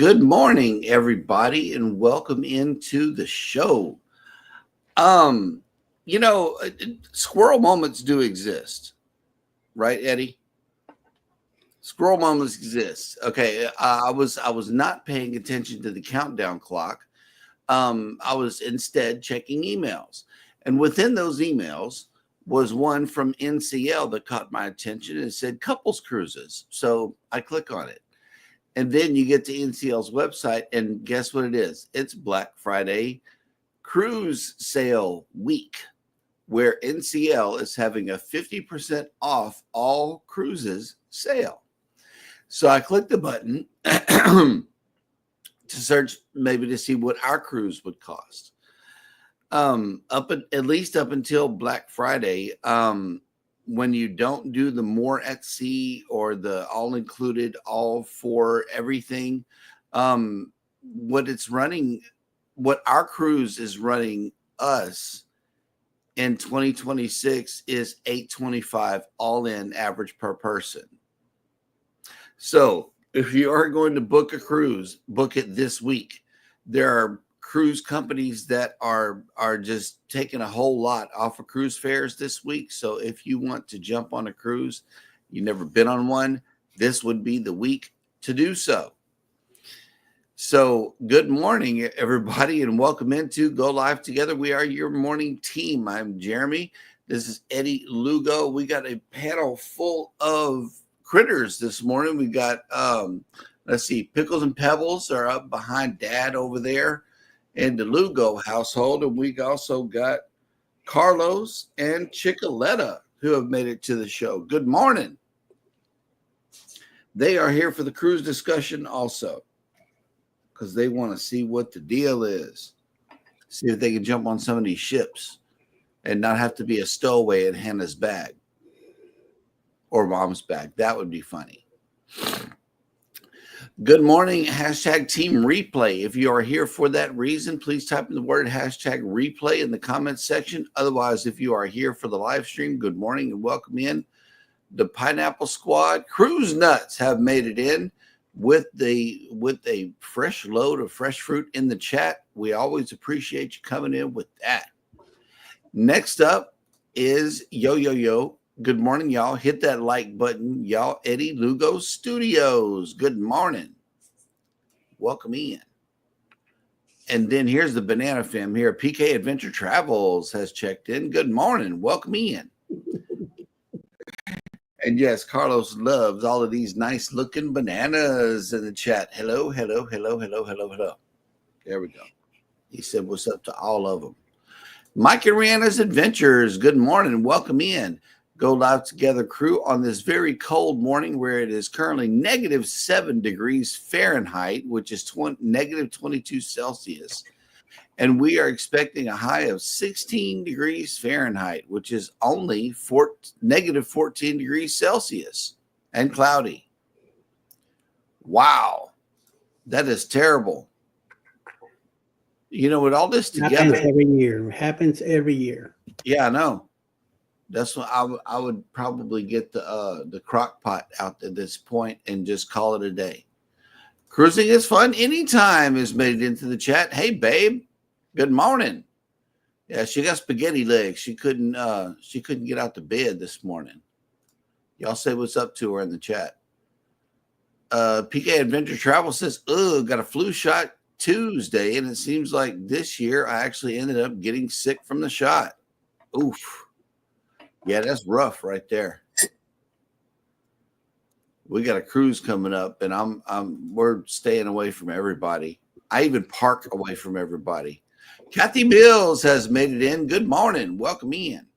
Good morning, everybody, and welcome into the show. Um, Squirrel moments do exist, right, Eddie? Squirrel moments exist. Okay, I was not paying attention to the countdown clock. I was instead checking emails, and within those emails was one from NCL that caught my attention and said couples cruises. So I click on it. And then you get to NCL's website, and guess what it is? It's Black Friday cruise sale week, where NCL is having a 50% off all cruises sale. So I clicked the button to search, maybe to see what our cruise would cost. At least up until Black Friday, when you don't do the more at sea or the all included, all for everything, what our cruise is running us in 2026 is $825 all in average per person. So if you are going to book a cruise, book it this week. There are cruise companies that are just taking a whole lot off of cruise fares this week. So if you want to jump on a cruise, you've never been on one, this would be the week to do so. So good morning, everybody, and welcome into Go Live Together. We are your morning team. I'm Jeremy. This is Eddie Lugo. We got a panel full of critters this morning. We got, let's see, Pickles and Pebbles are up behind Dad over there in the Lugo household. And we also got Carlos and Chicoletta who have made it to the show. Good morning. They are here for the cruise discussion also, because they want to see what the deal is. See if they can jump on some of these ships and not have to be a stowaway in Hannah's bag or Mom's bag. That would be funny. Good morning, hashtag team replay. If you are here for that reason, please type in the word hashtag replay in the comments section. Otherwise, if you are here for the live stream, good morning and welcome in. The Pineapple Squad Cruise Nuts have made it in with a fresh load of fresh fruit in the chat. We always appreciate you coming in with that. Next up is Yo. Good morning, y'all. Hit that like button, y'all. Eddie Lugo Studios. Good morning. Welcome in. And then here's the Banana Fam here. PK Adventure Travels has checked in. Good morning. Welcome in. And yes, Carlos loves all of these nice looking bananas in the chat. Hello. There we go. He said, what's up to all of them? Mike and Rihanna's Adventures. Good morning. Welcome in. Go Live Together crew on this very cold morning where it is currently -7 degrees Fahrenheit, which is -22 Celsius. And we are expecting a high of 16 degrees Fahrenheit, which is only -14 degrees Celsius and cloudy. Wow. That is terrible. You know, with all this together. Happens every year. Yeah, I know. That's what I would probably get the crock pot out at this point and just call it a day. Cruising is fun anytime has made it into the chat. Hey, babe. Good morning. Yeah, she got spaghetti legs. She couldn't get out to bed this morning. Y'all say what's up to her in the chat. PK Adventure Travel says, got a flu shot Tuesday, and it seems like this year I actually ended up getting sick from the shot. Oof. Yeah, that's rough right there. We got a cruise coming up, and we're staying away from everybody. I even park away from everybody. Kathy Mills has made it in. Good morning. Welcome in.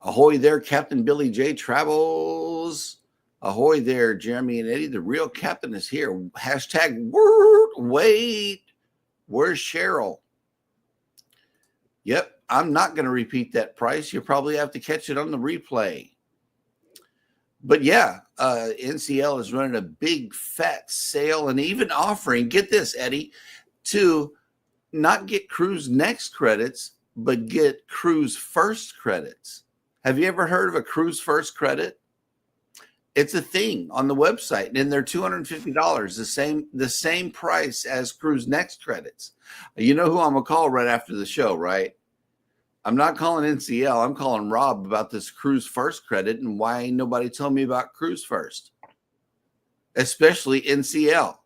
Ahoy there, Captain Billy J. Travels. Ahoy there, Jeremy and Eddie. The real captain is here. Hashtag wait. Where's Cheryl? Yep. I'm not going to repeat that price. You'll probably have to catch it on the replay. But yeah, NCL is running a big fat sale and even offering, get this, Eddie, to not get Cruise Next credits, but get Cruise First credits. Have you ever heard of a Cruise First credit? It's a thing on the website, and they're $250, the same price as Cruise Next credits. You know who I'm gonna call right after the show, right? I'm not calling NCL. I'm calling Rob about this Cruise First credit and why ain't nobody told me about Cruise First, especially NCL.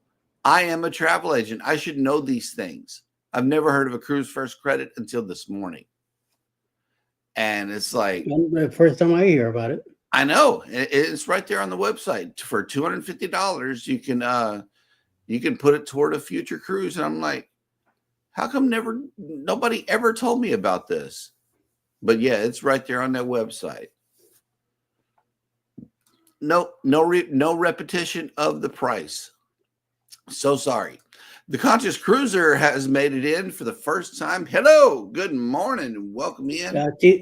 I am a travel agent. I should know these things. I've never heard of a Cruise First credit until this morning. And it's like, The first time I hear about it. I know it's right there on the website. For $250, you can put it toward a future cruise. And I'm like, how come nobody ever told me about this? But yeah, it's right there on that website. No repetition of the price. So sorry. The Conscious Cruiser has made it in for the first time. Hello, good morning, welcome in.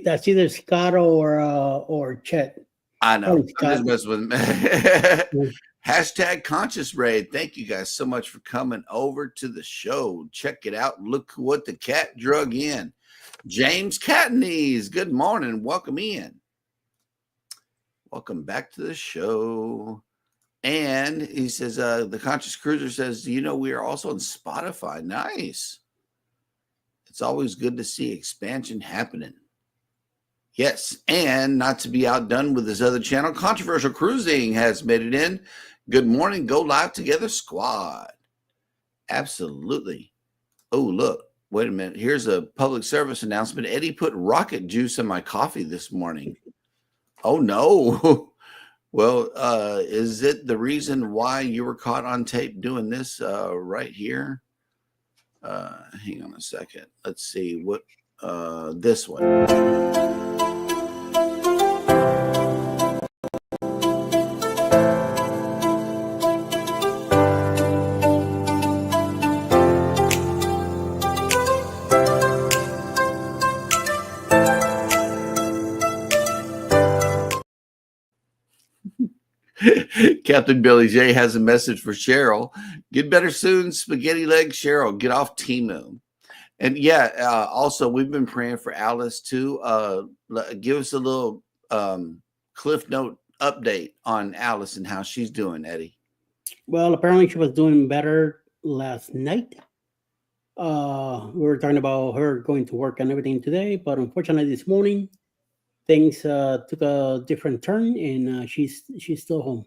That's either Scott or Chet. I know. I'm just messing with Hashtag Conscious Raid. Thank you guys so much for coming over to the show. Check it out. Look what the cat drug in. James Catneys, good morning. Welcome in. Welcome back to the show. And he says, the Conscious Cruiser says, do you know we are also on Spotify? Nice. It's always good to see expansion happening. Yes, and not to be outdone with this other channel, Controversial Cruising has made it in. Good morning, Go Live Together Squad. Absolutely. Oh, look, wait a minute. Here's a public service announcement. Eddie put rocket juice in my coffee this morning. Oh, no. Well, is it the reason why you were caught on tape doing this right here? Hang on a second. Let's see what this one. Captain Billy J has a message for Cheryl. Get better soon, spaghetti leg Cheryl. Get off Temu. And yeah, also we've been praying for Alice too. Give us a little Cliff Note update on Alice and how she's doing, Eddie. Well, apparently she was doing better last night. We were talking about her going to work and everything today, but unfortunately this morning things took a different turn, and she's still home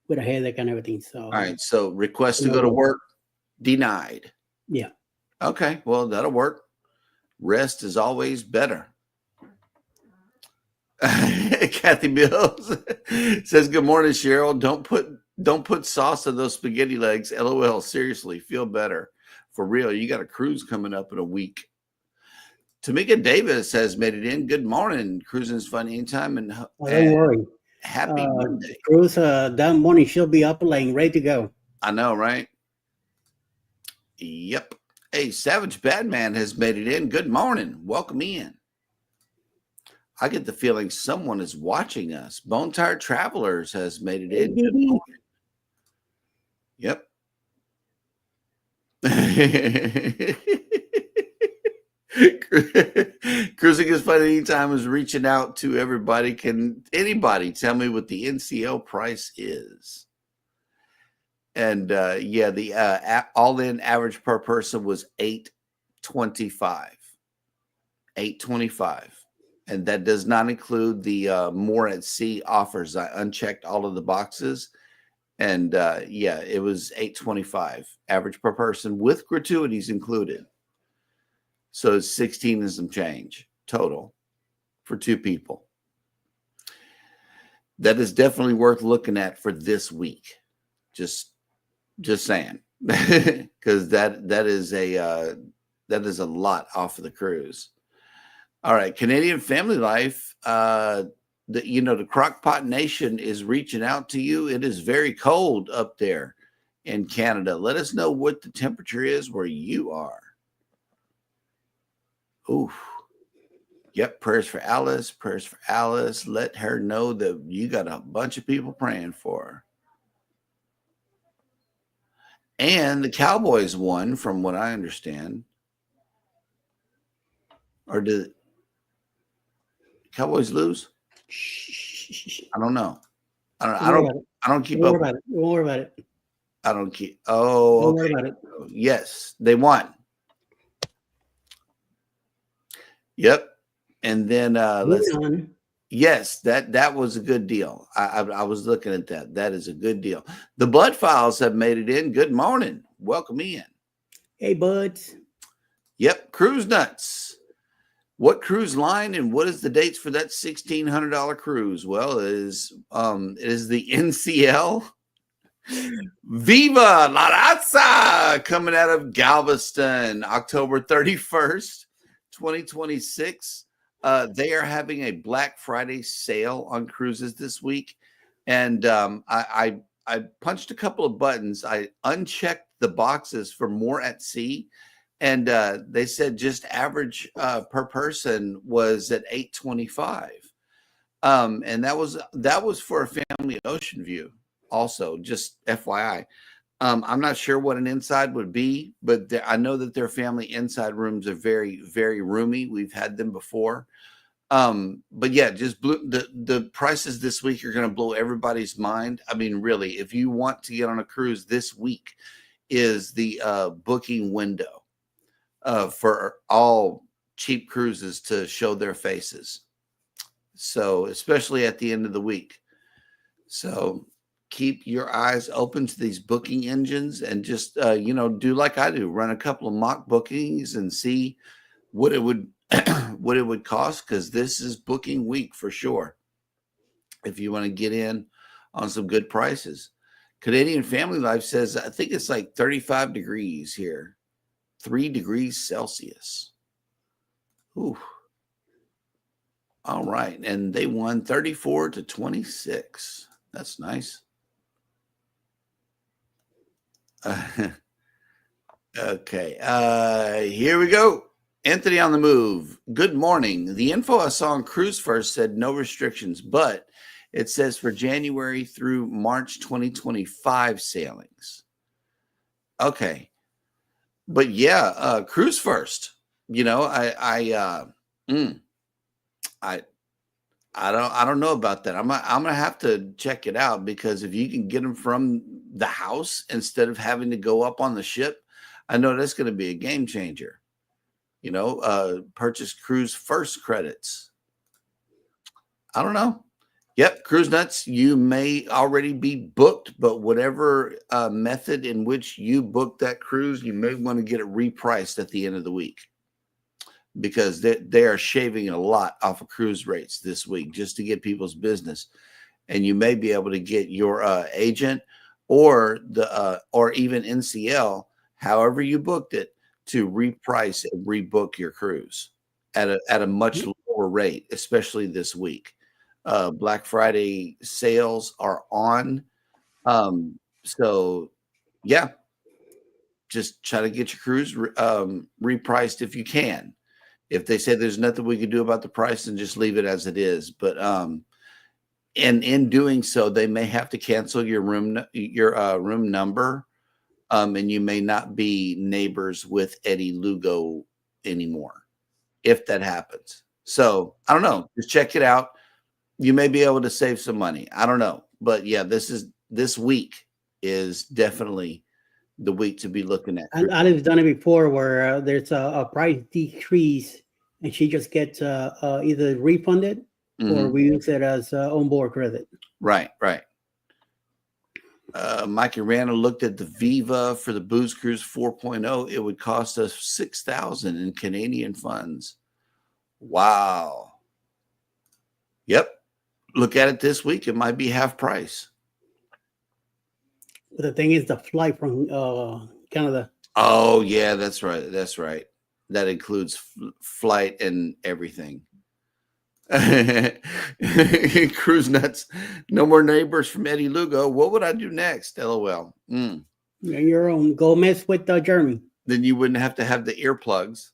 with a headache and everything. So all right, so request to go to work denied. Yeah. Okay, well that'll work. Rest is always better. Kathy Mills says, "Good morning, Cheryl. Don't put sauce on those spaghetti legs. LOL. Seriously, feel better for real. You got a cruise coming up in a week." Tamika Davis has made it in. Good morning. Cruising is fun anytime, and don't worry. Happy Monday. Cruise that morning she'll be up and ready to go. I know, right? Yep. Hey, Savage Badman has made it in. Good morning. Welcome in. I get the feeling someone is watching us. Bone Tired Travelers has made it in. Good morning. Yep. Cruising is fun anytime is reaching out to everybody. Can anybody tell me what the NCL price is? And yeah, the all-in average per person was $825. $825. And that does not include the more at sea offers. I unchecked all of the boxes. And yeah, it was $825 average per person with gratuities included. So it's 16 and some change total for two people. That is definitely worth looking at for this week. Just saying, because that is a lot off of the cruise. All right, Canadian Family Life. The Crockpot Nation is reaching out to you. It is very cold up there in Canada. Let us know what the temperature is where you are. Oof. Yep. Prayers for Alice. Prayers for Alice. Let her know that you got a bunch of people praying for her. And the Cowboys won, from what I understand. Or did Cowboys lose? I don't know. I don't. Don't I worry don't. about it. I don't keep Don't up. worry about it. Don't worry about it. I don't keep. Oh, Don't worry okay. about it. Yes, they won. Yep. And then Moving on. yes, that was a good deal. I was looking at that. That is a good deal. The Bud Files have made it in. Good morning. Welcome in. Hey, buds. Yep, cruise nuts. What cruise line and what is the dates for that $1,600 cruise? Well, it is the NCL Viva La Raza coming out of Galveston, October 31st, 2026. They are having a Black Friday sale on cruises this week. And I punched a couple of buttons. I unchecked the boxes for more at sea. And they said just average per person was at $825. And that was for a family ocean view. Also, just FYI, I'm not sure what an inside would be, but I know that their family inside rooms are very, very roomy. We've had them before. But yeah, just the prices this week are going to blow everybody's mind. I mean, really, if you want to get on a cruise this week, is the booking window for all cheap cruises to show their faces. So, especially at the end of the week. So, keep your eyes open to these booking engines and just, do like I do, run a couple of mock bookings and see what it would what it would cost, because this is booking week for sure. If you want to get in on some good prices. Canadian Family Life says, I think it's like 35 degrees here, 3 degrees Celsius. Ooh. All right. And they won 34-26. That's nice. Okay. Here we go. Anthony on the move. Good morning. The info I saw on Cruise First said no restrictions, but it says for January through March 2025 sailings. Okay. But yeah, Cruise First. I don't know about that. I'm gonna have to check it out, because if you can get them from the house instead of having to go up on the ship, I know that's going to be a game changer. Purchase Cruise First credits. I don't know. Yep, Cruise Nuts, you may already be booked, but whatever method in which you booked that cruise, you may want to get it repriced at the end of the week, because they are shaving a lot off of cruise rates this week just to get people's business. And you may be able to get your agent or even NCL, however you booked it, to reprice and rebook your cruise at a much lower rate, especially this week. Black Friday sales are on. So yeah, just try to get your cruise repriced if you can. If they say there's nothing we can do about the price, then just leave it as it is. But and in doing so, they may have to cancel your room number, and you may not be neighbors with Eddie Lugo anymore if that happens. So I don't know. Just check it out. You may be able to save some money. I don't know, but yeah, this week is definitely the week to be looking at. And I've done it before, where there's a price decrease, and she just gets either refunded or we use it as onboard credit. Right. Mike and Randall looked at the Viva for the Booze Cruise 4.0. It would cost us $6,000 in Canadian funds. Wow. Yep. Look at it this week. It might be half price. But the thing is, the flight from Canada. Oh, yeah, that's right. That includes flight and everything. Cruise Nuts. No more neighbors from Eddie Lugo. What would I do next? LOL. Your own. Go mess with Jeremy. Then you wouldn't have to have the earplugs.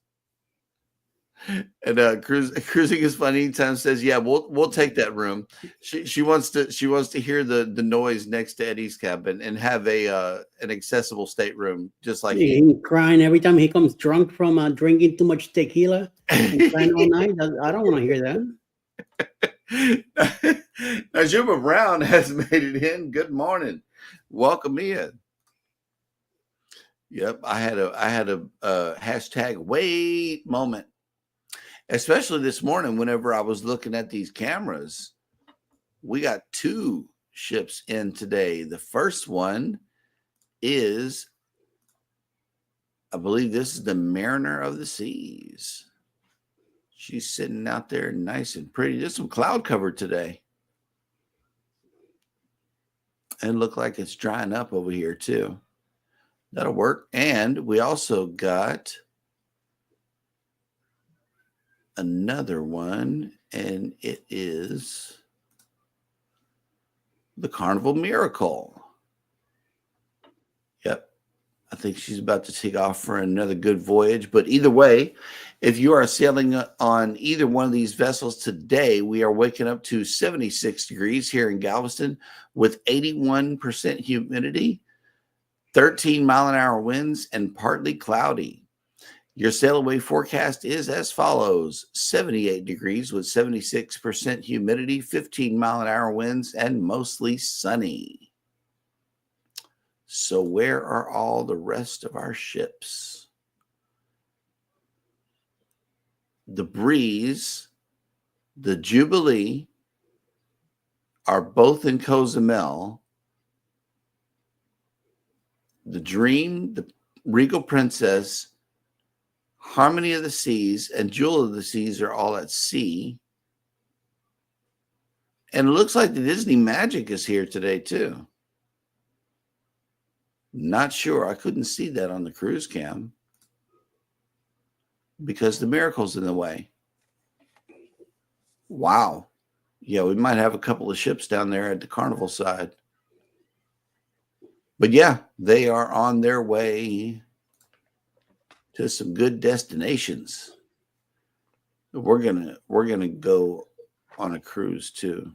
And cruising is funny. Anytime says, yeah, we'll take that room. She wants to hear the noise next to Eddie's cabin and have an accessible stateroom, just like he crying every time he comes drunk from drinking too much tequila and crying all night. I don't want to hear that. Najuma Brown has made it in. Good morning. Welcome in. Yep, I had a hashtag wait moment, especially this morning whenever I was looking at these cameras. We got two ships in today. The first one is, I believe this is the Mariner of the Seas. She's sitting out there nice and pretty. There's some cloud cover today. And look like it's drying up over here too. That'll work. And we also got another one, and it is the Carnival Miracle. Yep. I think she's about to take off for another good voyage. But either way, if you are sailing on either one of these vessels today, we are waking up to 76 degrees here in Galveston with 81% humidity, 13-mile-an-hour winds, and partly cloudy. Your sail away forecast is as follows: 78 degrees with 76% humidity, 15-mile-an-hour winds, and mostly sunny. So where are all the rest of our ships? The Breeze, the Jubilee are both in Cozumel. The Dream, the Regal Princess, Harmony of the Seas, and Jewel of the Seas are all at sea. And it looks like the Disney Magic is here today too. Not sure. I couldn't see that on the cruise cam because the Miracle's in the way. Wow. Yeah, we might have a couple of ships down there at the Carnival side. But yeah, they are on their way to some good destinations. We're gonna go on a cruise too.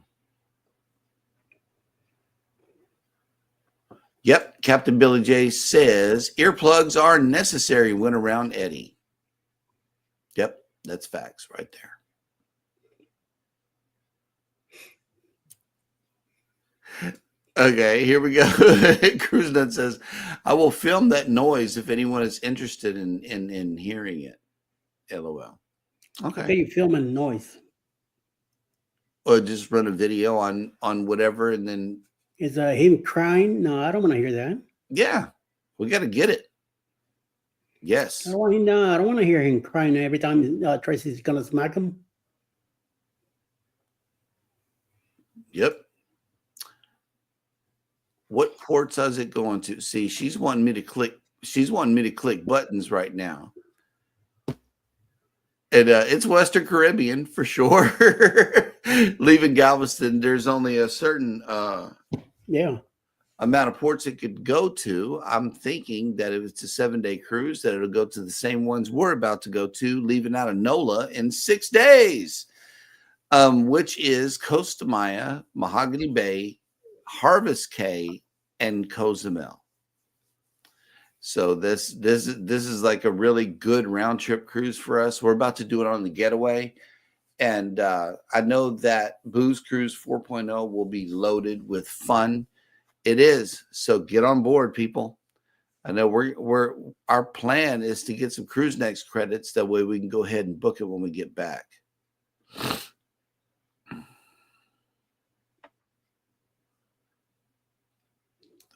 Yep, Captain Billy J says earplugs are necessary when around Eddie. Yep, that's facts right there. Okay, here we go. Cruise Nut says, I will film that noise if anyone is interested in hearing it. LOL. Okay. You film a noise. Or just run a video on whatever and then. Is him crying? No, I don't want to hear that. Yeah, we got to get it. Yes. I don't want to hear him crying every time Tracy's going to smack him. Yep. What ports is it going to? See, she's wanting me to click buttons right now. And it's Western Caribbean for sure. Leaving Galveston, there's only a certain amount of ports it could go to. I'm thinking that if it's a 7-day cruise, that it'll go to the same ones we're about to go to, leaving out of NOLA in 6 days, which is Costa Maya, Mahogany Bay, Harvest Cay, and Cozumel. So this is like a really good round trip cruise for us. We're about to do it on the Getaway. And I know that Booze Cruise 4.0 will be loaded with fun. It is. So get on board, people. I know our plan is to get some Cruise Next credits. That way we can go ahead and book it when we get back.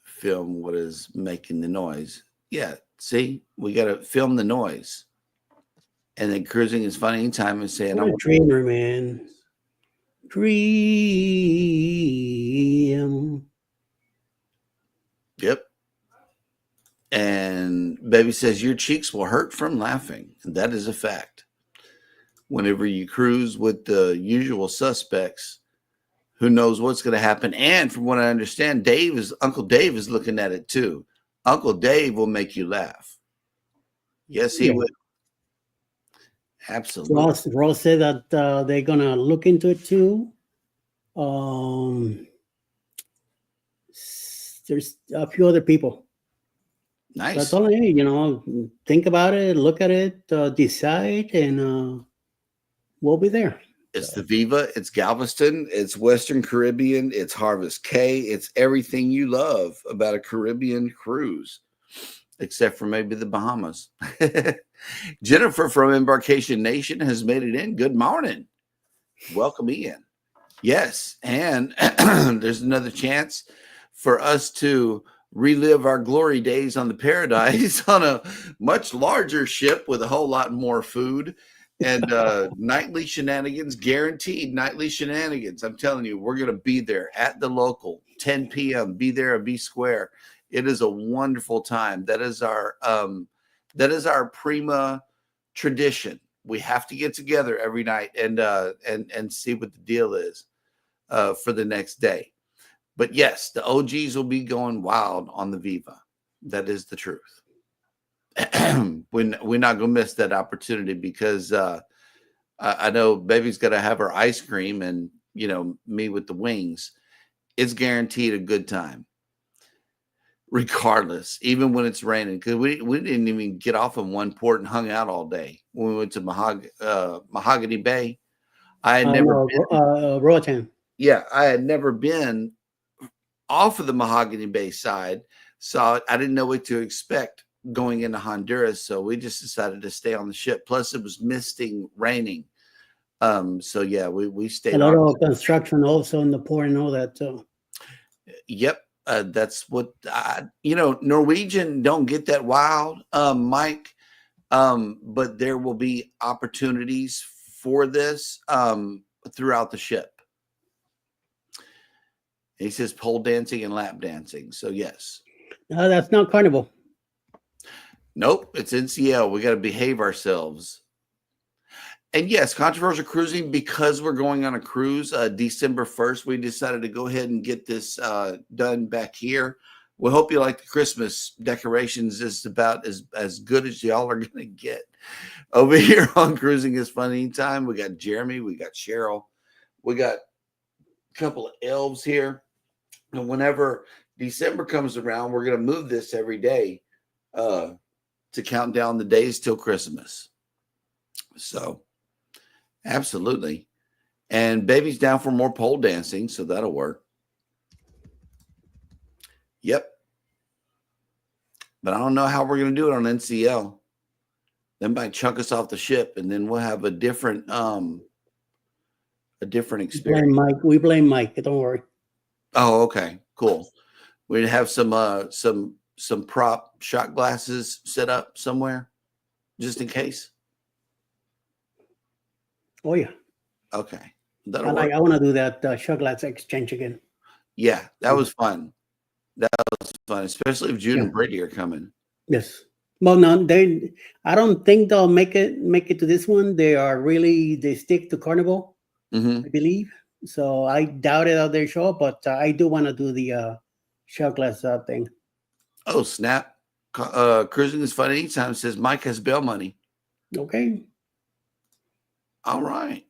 Film what is making the noise. Yeah, see, we got to film the noise. And then cruising is fun anytime and saying, I'm a dreamer, man. Dream. Yep. And Baby says, your cheeks will hurt from laughing. And that is a fact. Whenever you cruise with the usual suspects, who knows what's going to happen. And from what I understand, Uncle Dave is looking at it too. Uncle Dave will make you laugh. Yes, he will. Absolutely. Ross said that they're going to look into it too. There's a few other people. Nice. That's all I need, think about it, look at it, decide, and we'll be there. It's the So Viva, it's Galveston, it's Western Caribbean, it's Harvest K, it's everything you love about a Caribbean cruise, except for maybe the Bahamas. Jennifer from Embarkation Nation has made it in. Good morning. Welcome in. Yes, and there's another chance for us to relive our glory days on the Paradise on a much larger ship with a whole lot more food and nightly shenanigans, guaranteed nightly shenanigans. I'm telling you, we're going to be there at the local 10 p.m. Be there or be square. It is a wonderful time. That is our prima tradition. We have to get together every night and see what the deal is for the next day. But yes, the OGs will be going wild on the Viva. That is the truth. We're not going to miss that opportunity because I know baby's got to have her ice cream and, me with the wings. It's guaranteed a good time, regardless, even when it's raining. Because we didn't even get off in one port and hung out all day when we went to Mahogany Bay. I had never no, been. Roatan. Yeah, I had never been off of the Mahogany Bay side, so I didn't know what to expect going into Honduras. So we just decided to stay on the ship. Plus, it was misting, raining. So yeah, we A stayed lot on. of construction also in the port and all that. So Yep, that's what Norwegian don't get that wild, Mike. But there will be opportunities for this throughout the ship. He says pole dancing and lap dancing. So yes. that's not Carnival. Nope, it's NCL. We got to behave ourselves. And yes, controversial cruising, because we're going on a cruise December 1st, we decided to go ahead and get this done back here. We hope you like the Christmas decorations. It's about as good as y'all are going to get over here on Cruising is Fun Anytime. We got Jeremy, we got Cheryl, we got a couple of elves here. And whenever December comes around, we're going to move this every day to count down the days till Christmas. So, absolutely. And baby's down for more pole dancing, so that'll work. Yep. But I don't know how we're going to do it on NCL. They might chunk us off the ship, and then we'll have a different experience. We blame Mike. Don't worry. Oh, okay, cool. We'd have some prop shot glasses set up somewhere, just in case. Oh yeah. Okay, that'll work. I want to do that shot glass exchange again. Yeah, that was fun. That was fun, especially if Jude and Brady are coming. Yes. Well, no, I don't think they'll make it to this one. They stick to Carnival, I believe. So I doubt it out there show up, but I do want to do the shot glass thing. Oh snap! Cruising is Fun Anytime says Mike has bail money. Okay. All right.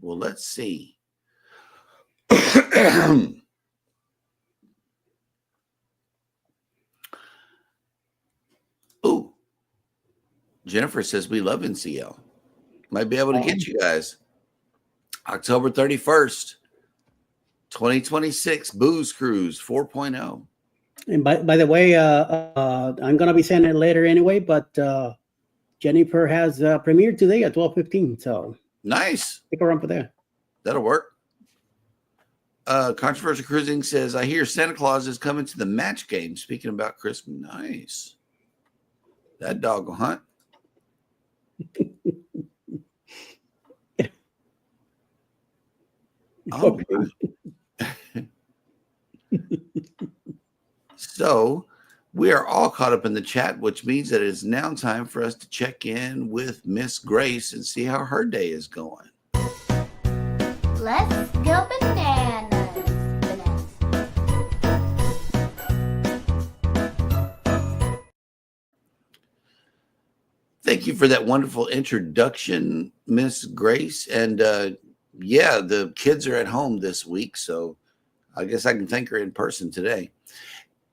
Well, let's see. Ooh. Jennifer says we love NCL. Might be able to get you guys. October 31st, 2026, Booze Cruise 4.0. And by the way, I'm gonna be saying it later anyway, but Jennifer has premiered today at 12:15. So nice. Stick around for that. That'll work. Controversial Cruising says, I hear Santa Claus is coming to the match game. Speaking about Christmas. Nice. That dog will hunt. Oh, so we are all caught up in the chat, which means that it is now time for us to check in with Miss Grace and see how her day is going. Let's go bananas. Thank you for that wonderful introduction, Miss Grace. And yeah, the kids are at home this week, so I guess I can thank her in person today.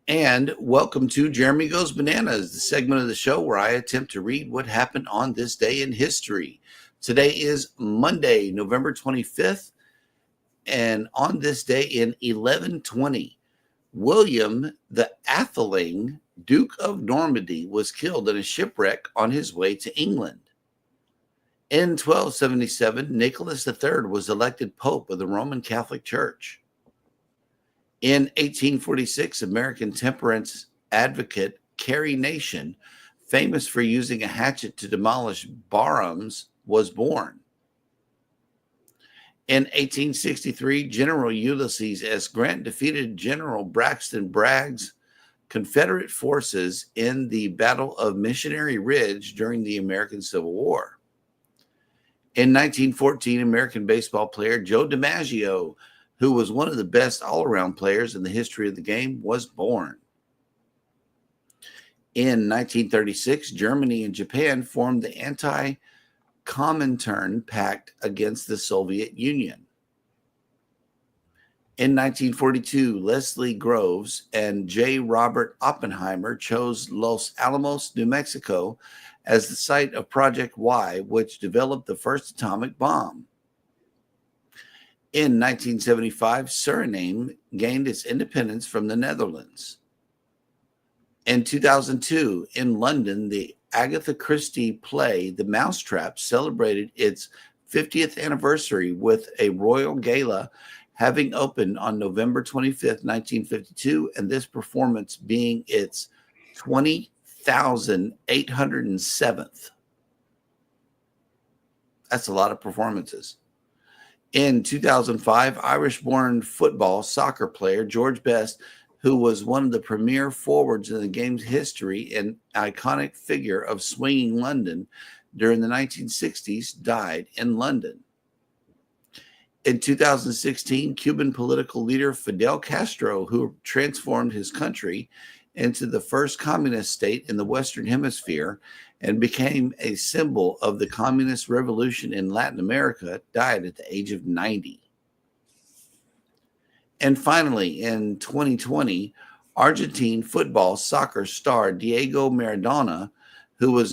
And welcome to Jeremy Goes Bananas, the segment of the show where I attempt to read what happened on this day in history. Today is Monday, November 25th, and on this day in 1120, William the Atheling, Duke of Normandy, was killed in a shipwreck on his way to England. In 1277, Nicholas III was elected Pope of the Roman Catholic Church. In 1846, American temperance advocate Carrie Nation, famous for using a hatchet to demolish barrooms, was born. In 1863, General Ulysses S. Grant defeated General Braxton Bragg's Confederate forces in the Battle of Missionary Ridge during the American Civil War. In 1914, American baseball player Joe DiMaggio, who was one of the best all-around players in the history of the game, was born. In 1936, Germany and Japan formed the Anti-Comintern Pact against the Soviet Union. In 1942, Leslie Groves and J. Robert Oppenheimer chose Los Alamos, New Mexico, as the site of Project Y, which developed the first atomic bomb. In 1975, Suriname gained its independence from the Netherlands. In 2002, in London, the Agatha Christie play The Mousetrap celebrated its 50th anniversary with a royal gala having opened on November 25th, 1952, and this performance being its 20,807th. That's a lot of performances. In 2005, Irish-born soccer player George Best, who was one of the premier forwards in the game's history and iconic figure of swinging London during the 1960s, died in London. In 2016, Cuban political leader Fidel Castro, who transformed his country into the first communist state in the Western Hemisphere and became a symbol of the communist revolution in Latin America, died at the age of 90. And finally, in 2020, Argentine soccer star Diego Maradona, who was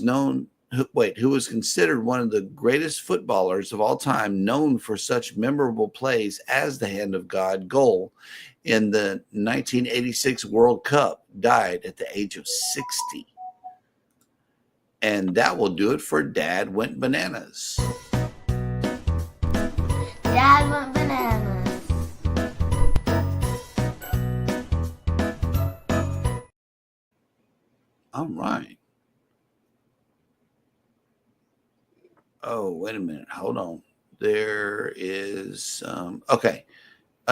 considered one of the greatest footballers of all time, known for such memorable plays as the Hand of God goal in the 1986 World Cup, died at the age of 60. And that will do it for Dad Went Bananas. Dad Went Bananas. All right. Oh, wait a minute. Hold on. There is okay.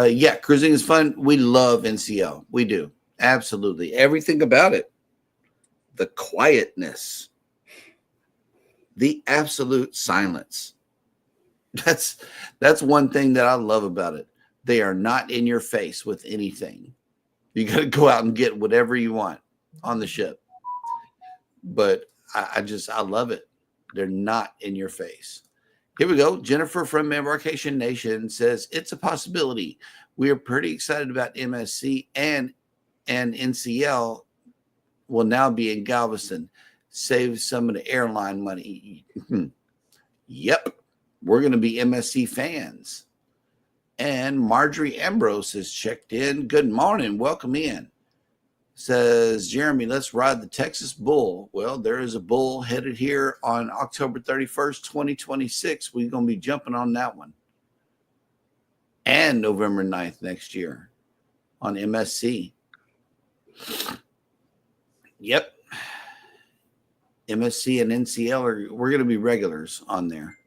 Yeah, cruising is fun. We love NCL. We do. Absolutely. Everything about it. The quietness. The absolute silence. That's one thing that I love about it. They are not in your face with anything. You got to go out and get whatever you want on the ship. But I love it. They're not in your face. Here we go. Jennifer from Embarkation Nation says, it's a possibility. We are pretty excited about MSC and NCL will now be in Galveston. Save some of the airline money. Yep. We're going to be MSC fans. And Marjorie Ambrose has checked in. Good morning. Welcome in. Says, Jeremy, let's ride the Texas Bull. Well, there is a bull headed here on October 31st, 2026. We're going to be jumping on that one. And November 9th next year on MSC. Yep. MSC and NCL we're going to be regulars on there.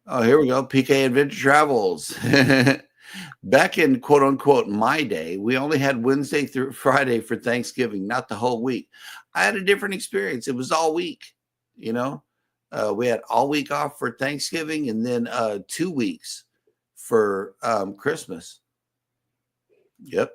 Oh, here we go. PK Adventure Travels. Back in quote unquote my day, we only had Wednesday through Friday for Thanksgiving, not the whole week. I had a different experience. It was all week, you know. We had all week off for Thanksgiving and then 2 weeks for Christmas. Yep.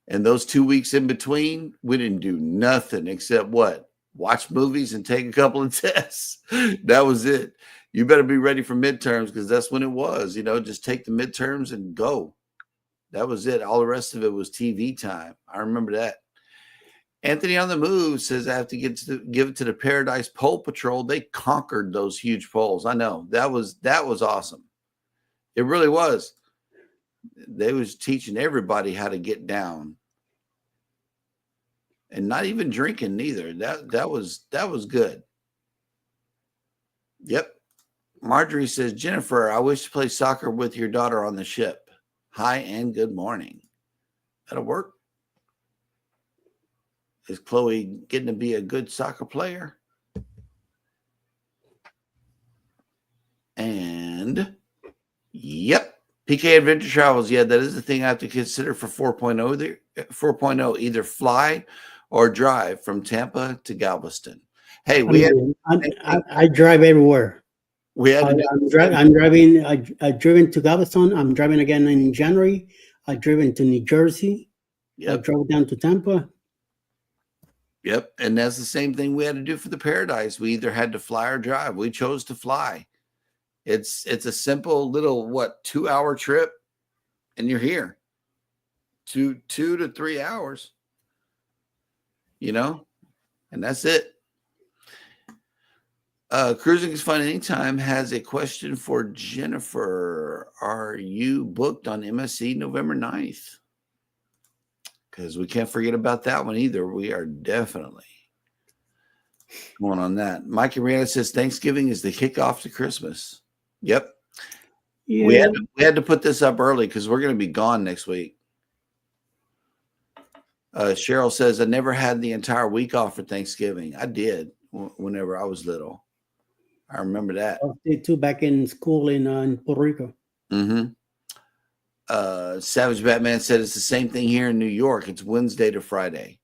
And those 2 weeks in between, we didn't do nothing except what? Watch movies and take a couple of tests. That was it. You better be ready for midterms because that's when it was, you know, just take the midterms and go. That was it. All the rest of it was TV time. I remember that. Anthony on the Move says, I have to give it to the Paradise Pole Patrol. They conquered those huge poles. I know. That was awesome. It really was. They was teaching everybody how to get down. And not even drinking neither. That was good. Yep. Marjorie says, Jennifer, I wish to play soccer with your daughter on the ship. Hi and good morning. That'll work. Is Chloe getting to be a good soccer player? And yep, PK Adventure Travels. Yeah, that is the thing I have to consider for 4.0. 4.0, either fly or drive from Tampa to Galveston. Hey, I drive everywhere. I'm driving. I've driven to Galveston. I'm driving again in January. I've driven to New Jersey. Yep. I drove down to Tampa. Yep. And that's the same thing we had to do for the Paradise. We either had to fly or drive. We chose to fly. It's a simple little 2-hour trip, and you're here. 2 to 3 hours. And that's it. Cruising is Fun Anytime has a question for Jennifer. Are you booked on MSC November 9th? Because we can't forget about that one either. We are definitely going on that. Mike Rihanna says Thanksgiving is the kickoff to Christmas. Yep. Yeah. We had to put this up early because we're going to be gone next week. Cheryl says, I never had the entire week off for Thanksgiving. I did whenever I was little. I remember that. I did too back in school in Puerto Rico. Mm-hmm. Savage Batman said it's the same thing here in New York. It's Wednesday to Friday.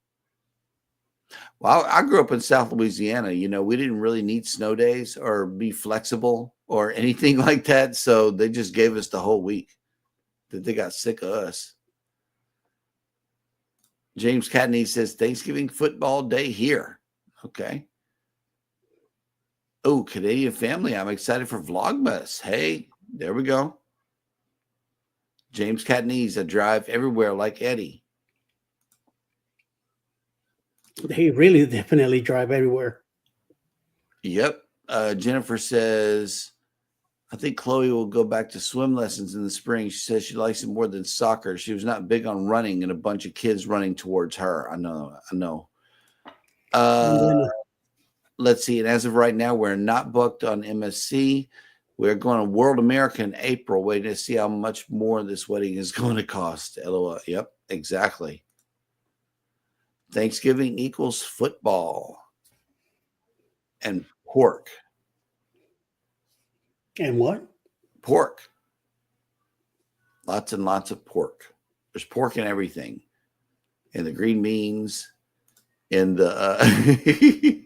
Well, I grew up in South Louisiana. We didn't really need snow days or be flexible or anything like that. So they just gave us the whole week. They got sick of us. James Catney says Thanksgiving football day here. Okay. Oh, Canadian family. I'm excited for Vlogmas. Hey, there we go. James Catney's a drive everywhere like Eddie. They really definitely drive everywhere. Yep. Jennifer says, I think Chloe will go back to swim lessons in the spring. She says she likes it more than soccer. She was not big on running and a bunch of kids running towards her. I know. Let's see. And as of right now, we're not booked on MSC. We're going to World America in April, waiting to see how much more this wedding is going to cost. LOL. Yep, exactly. Thanksgiving equals football and pork. And what? Pork. Lots and lots of pork. There's pork in everything. In the green beans, in the...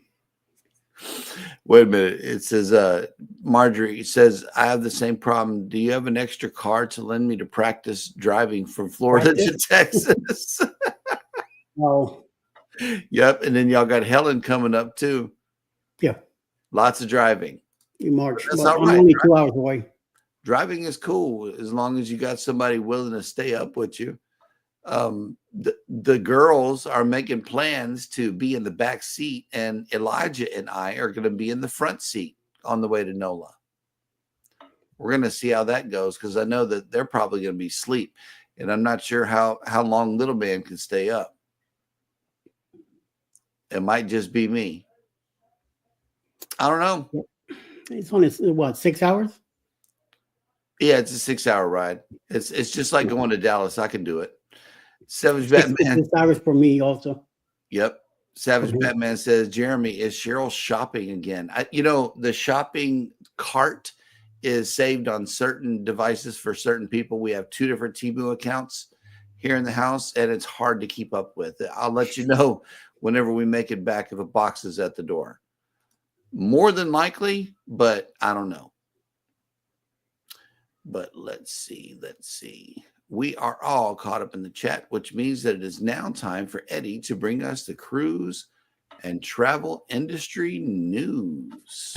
Wait a minute. It says, Marjorie says, I have the same problem. Do you have an extra car to lend me to practice driving from Florida to Texas? Oh. Yep. And then y'all got Helen coming up too. Yeah. Lots of driving. In March. That's Well, all right. I'm only 2 hours away. Driving is cool as long as you got somebody willing to stay up with you. The girls are making plans to be in the back seat, and Elijah and I are going to be in the front seat on the way to NOLA. We're going to see how that goes because I know that they're probably going to be asleep, and I'm not sure how long little man can stay up. It might just be me. I don't know. It's only 6 hours? Yeah, it's a 6-hour ride. It's just like going to Dallas. I can do it. Savage Batman. 6 hours for me also. Yep. Savage Batman says, Jeremy, is Cheryl shopping again? The shopping cart is saved on certain devices for certain people. We have 2 different Temu accounts here in the house, and it's hard to keep up with. I'll let you know whenever we make it back if a box is at the door. More than likely, but I don't know. But let's see. We are all caught up in the chat, which means that it is now time for Eddie to bring us the cruise and travel industry news.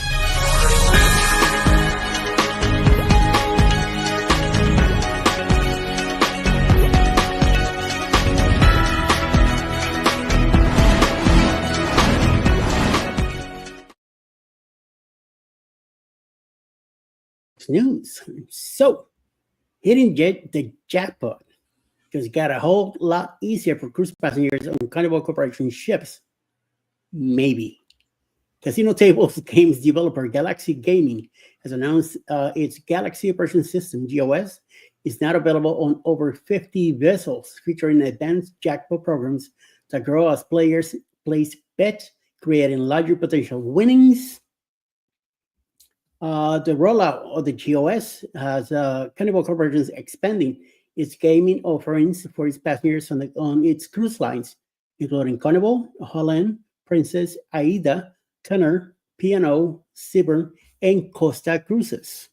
news. So, the jackpot just got a whole lot easier for cruise passengers on Carnival Corporation ships. Maybe. Casino Tables Games developer Galaxy Gaming has announced its Galaxy Operation System (GOS) is now available on over 50 vessels, featuring advanced jackpot programs that grow as players place bets, creating larger potential winnings. The rollout of the GOS has Carnival Corporation expanding its gaming offerings for its passengers on its cruise lines, including Carnival, Holland, Princess, Aida, Tenor, P&O, Seabourn, and Costa Cruises.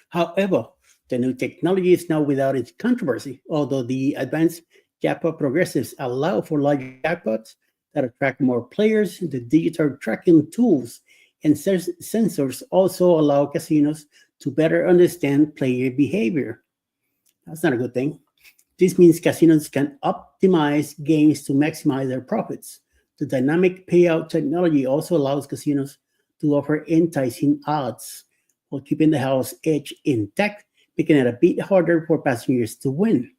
However, the new technology is now without its controversy, although the advanced jackpot progressives allow for larger jackpots that attract more players. The digital tracking tools and sensors also allow casinos to better understand player behavior. That's not a good thing. This means casinos can optimize games to maximize their profits. The dynamic payout technology also allows casinos to offer enticing odds while keeping the house edge intact, making it a bit harder for passengers to win.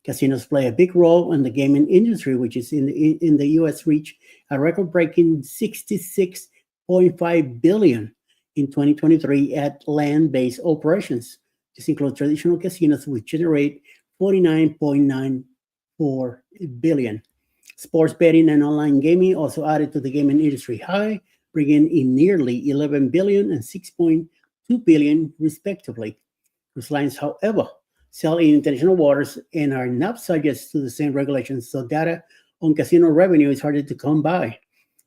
Casinos play a big role in the gaming industry, which is in the U.S. reached a record-breaking $66.5 billion in 2023 at land-based operations. This includes traditional casinos, which generate $49.94 billion. Sports betting and online gaming also added to the gaming industry high, bringing in nearly $11 billion and $6.2 billion, respectively. Cruise lines, however, sail in international waters and are not subject to the same regulations, so data on casino revenue is harder to come by.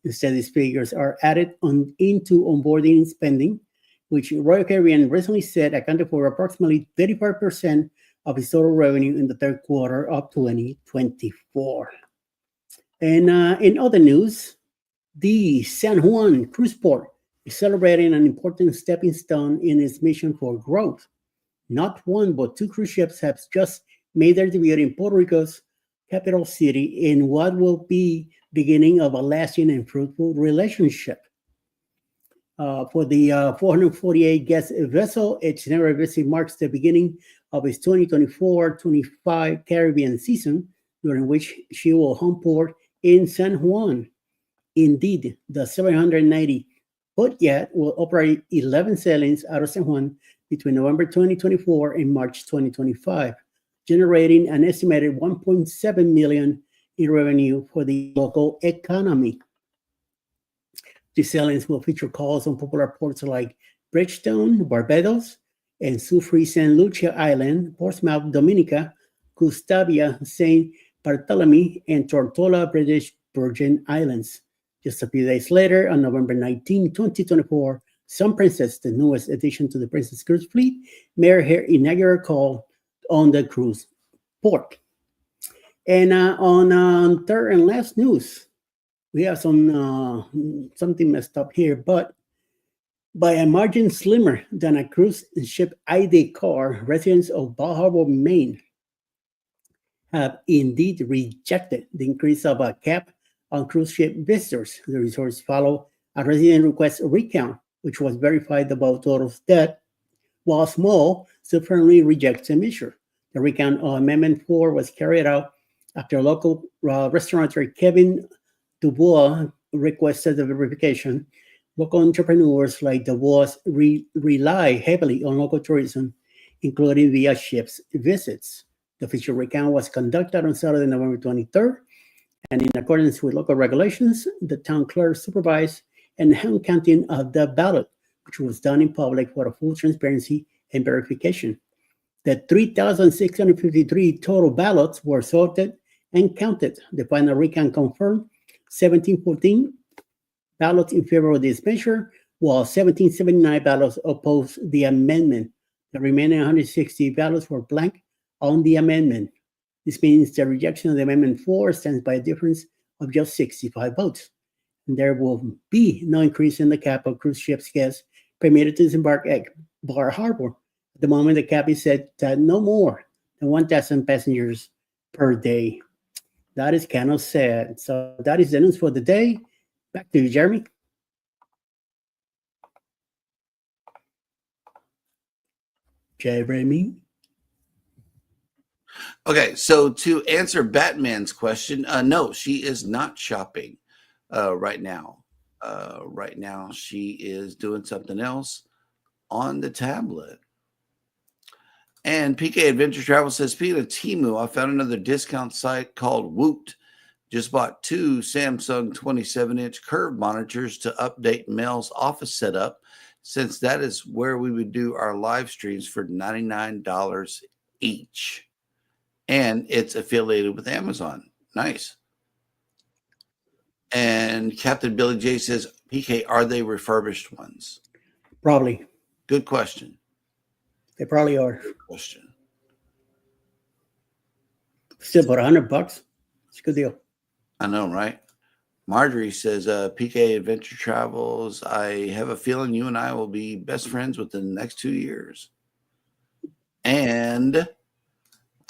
Instead, these figures are added into onboarding spending, which Royal Caribbean recently said accounted for approximately 35% of its total revenue in the third quarter of 2024. And in other news, the San Juan Cruise Port is celebrating an important stepping stone in its mission for growth. Not one, but two cruise ships have just made their debut in Puerto Rico's capital city in what will be beginning of a lasting and fruitful relationship. For the 448 guest vessel, its Tenerife visit marks the beginning of its 2024-25 Caribbean season, during which she will home port in San Juan. Indeed, the 790-foot yacht will operate 11 sailings out of San Juan between November 2024 and March 2025, generating an estimated $1.7 million in revenue for the local economy. These sailings will feature calls on popular ports like Bridgestone, Barbados, and Soufrière St. Lucia Island, Portsmouth, Dominica, Gustavia, St. Bartholomew, and Tortola, British Virgin Islands. Just a few days later, on November 19, 2024, Sun Princess, the newest addition to the Princess Cruise fleet, made her inaugural call on the cruise port. And on third and last news, we have something messed up here, but by a margin slimmer than a cruise ship ID car, residents of Bal Harbour, Maine, have indeed rejected the increase of a cap on cruise ship visitors. The resorts follow a resident request recount, which was verified about totals that, while small, subsequently rejects the measure. The recount of Amendment 4 was carried out after local restaurateur Kevin Dubois requested the verification. Local entrepreneurs like Dubois rely heavily on local tourism, including via ships visits. The official recount was conducted on Saturday, November 23rd, and in accordance with local regulations, the town clerk supervised and hand counting of the ballot, which was done in public for a full transparency and verification. The 3,653 total ballots were sorted and counted. The final recount confirmed 1714 ballots in favor of this measure, while 1779 ballots opposed the amendment. The remaining 160 ballots were blank on the amendment. This means the rejection of the Amendment 4 stands by a difference of just 65 votes. And there will be no increase in the cap of cruise ships guests permitted to disembark at Bar Harbor. At the moment, the cap is set at no more than 1,000 passengers per day. That is kind of sad. So that is the news for the day. Back to you, Jeremy. Jeremy. Okay, so to answer Batman's question, no, she is not shopping right now. Right now, she is doing something else on the tablet. And PK Adventure Travel says, speaking of Temu, I found another discount site called Woot. Just bought 2 Samsung 27-inch curved monitors to update Mel's office setup, since that is where we would do our live streams for $99 each. And it's affiliated with Amazon. Nice. And Captain Billy J says, PK, are they refurbished ones? Probably. Good question. They probably are. Good question. Still about $100. It's a good deal. I know, right? Marjorie says, PK Adventure Travels, I have a feeling you and I will be best friends within the next 2 years. And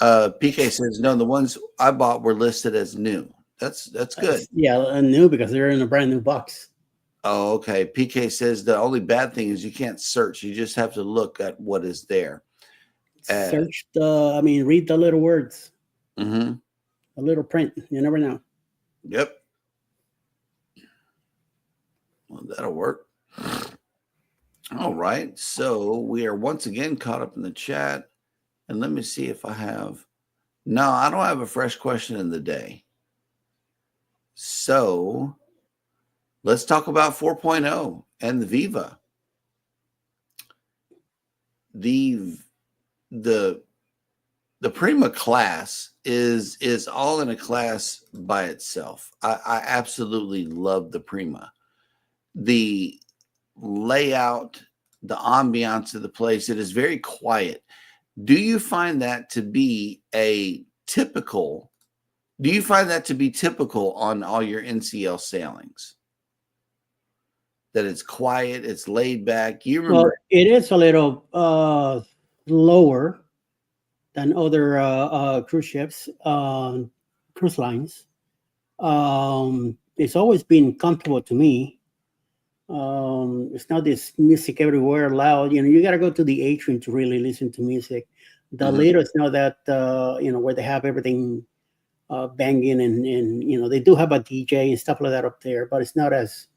PK says, no, the ones I bought were listed as new. That's good. Yeah, new because they're in a brand new box. Oh, okay. PK says the only bad thing is you can't search. You just have to look at what is there. Search read the little words. Mm-hmm. A little print. You never know. Yep. Well, that'll work. All right. So we are once again caught up in the chat. And let me see if I have. No, I don't have a fresh question in the day. So let's talk about 4.0 and the Viva. The Prima class is all in a class by itself. I absolutely love the Prima. The layout, the ambiance of the place, it is very quiet. Do you find that to be typical on all your NCL sailings? That it's quiet, it's laid back. You remember? Well, it is a little lower than other cruise ships, cruise lines. It's always been comfortable to me. It's not this music everywhere loud. You got to go to the atrium to really listen to music. The later it's not that where they have everything banging and they do have a DJ and stuff like that up there, but it's not as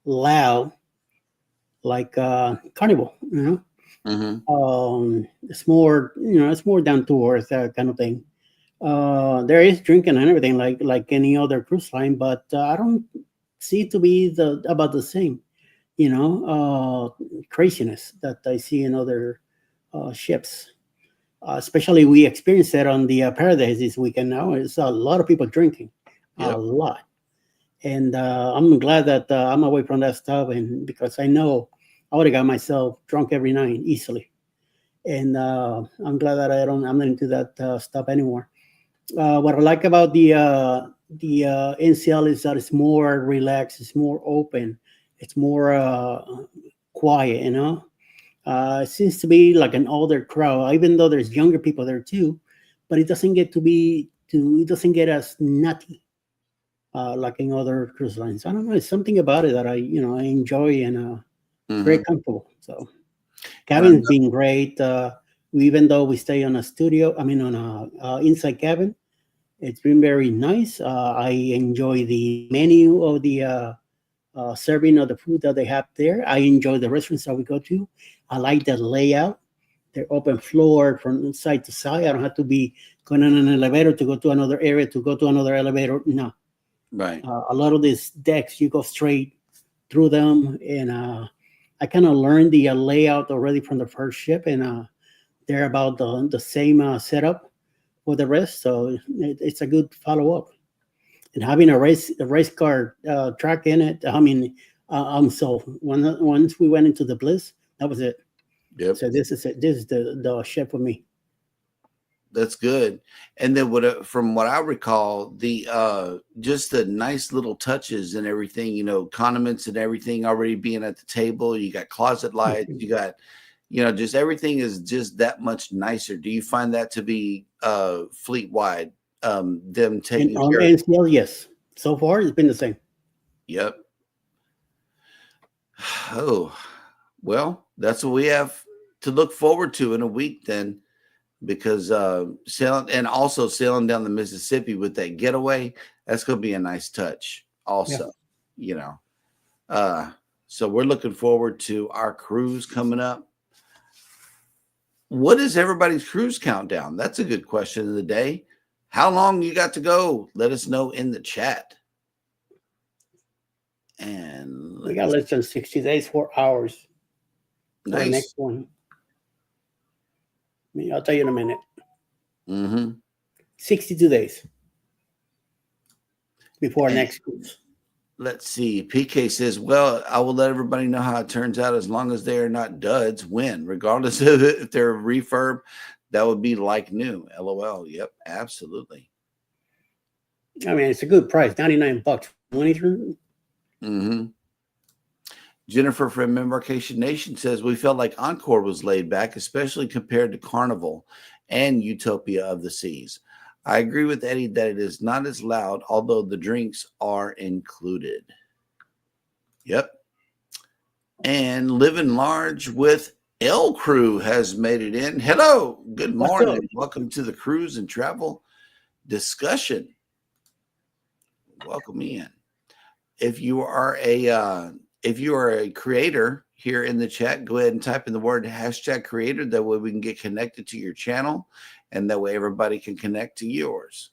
loud like Carnival. It's more it's more down to earth, that kind of thing. There is drinking and everything like any other cruise line, but I don't see it to be about the same craziness that I see in other ships. Especially we experienced that on the Paradise this weekend. Now it's a lot of people drinking. Yep. A lot. And I'm glad that I'm away from that stuff, and because I know I would have got myself drunk every night easily. And I'm glad that I'm not into that stuff anymore. What I like about the NCL is that it's more relaxed, it's more open, it's more quiet. It seems to be like an older crowd, even though there's younger people there too, but it doesn't get it doesn't get as nutty like in other cruise lines. I don't know. It's something about it that I enjoy and very comfortable. So cabin's been great. Even though we stay on on a inside cabin, it's been very nice. I enjoy the menu of the serving of the food that they have there. I enjoy the restaurants that we go to. I like the layout. They're open floor from side to side. I don't have to be going on an elevator to go to another area to go to another elevator. No. Right. A lot of these decks, you go straight through them. And I kind of learned the layout already from the first ship. And they're about the same setup for the rest. So it's a good follow-up. And having a race car track in it, so once we went into the Bliss, that was it. Yep. So this is it. This is the ship for me. That's good. And then from what I recall, the just the nice little touches and everything, condiments and everything already being at the table. You got closet lights. You got, just everything is just that much nicer. Do you find that to be fleet wide? Them taking care of NCL, yes. So far, it's been the same. Yep. Oh, well, that's what we have to look forward to in a week then, because sailing down the Mississippi with that getaway, that's going to be a nice touch also, you know. So we're looking forward to our cruise coming up. What is everybody's cruise countdown? That's a good question of the day. How long you got to go? Let us know in the chat. And We got less than 60 days, 4 hours for the nice. next one. I'll tell you in a minute. 62 days before our next cruise. Let's see. PK says, well, I will let everybody know how it turns out as long as they are not duds. Win, regardless of if they're a refurb, that would be like new. LOL. Yep, absolutely. I mean, it's a good price, $99. 23. Jennifer from Embarkation Nation says, we felt like Encore was laid back, especially compared to Carnival and Utopia of the Seas. I agree with Eddie that it is not as loud, although the drinks are included. Yep. And Living Large with L Crew has made it in. Hello. Good morning. Welcome to the cruise and travel discussion. Welcome in. If you are a creator here in the chat, go ahead and type in the word #creator. That way we can get connected to your channel, and that way everybody can connect to yours.